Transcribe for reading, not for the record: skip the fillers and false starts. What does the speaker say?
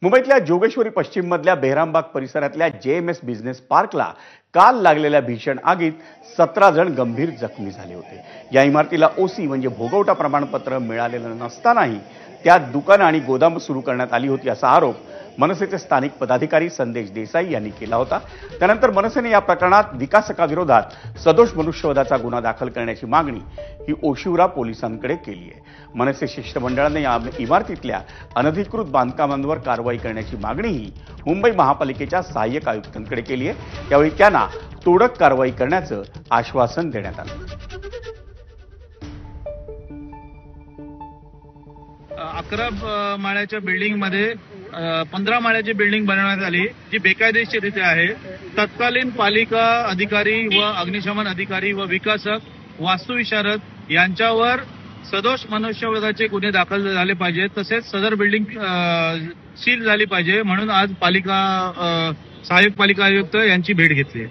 मुंबईतल्या जोगेश्वरी पश्चिम मधल्या बेहरामबाग परिसरातल्या जेएमएस बिझनेस पार्कला काल लागलेल्या भीषण आगीत 17 जण गंभीर जखमी झाले होते। या इमारतीला ओसी म्हणजे भोगवटा प्रमाणपत्र मिळालेलं नसतानाही त्यात दुकानं आणि गोदाम सुरू करण्यात आली होती असा आरोप मनसेचे स्थानिक पदाधिकारी संदेश देसाई यांनी केला होता। त्यानंतर मनसेने या प्रकरणात विकासकाविरोधात सदोष मनुष्यवधाचा गुन्हा दाखल करण्याची मागणी ही ओशिवरा पोलिसांकडे केली आहे। मनसे शिष्टमंडळाने या इमारतीतल्या अनधिकृत बांधकामांवर कारवाई करण्याची मागणीही मुंबई महापालिकेच्या सहाय्यक आयुक्तांकडे केली आहे। यावेळी त्यांना तोडक कारवाई करण्याचं आश्वासन देण्यात आलं। 11 माळ्याच्या बिल्डिंग मध्ये 15 माळ्याची बिल्डिंग बनवण्यात आली, जी बेकायदेशीररित्या आहे। तत्कालीन पालिका अधिकारी व अग्निशमन अधिकारी व विकासक वास्तुविशारद यांच्यावर सदोष मनुष्यवधाचे गुन्हे दाखल झाले पाहिजेत, तसेच सदर बिल्डिंग सील झाली पाहिजे, म्हणून आज सहाय्यक पालिका आयुक्त यांची भेट घेतली।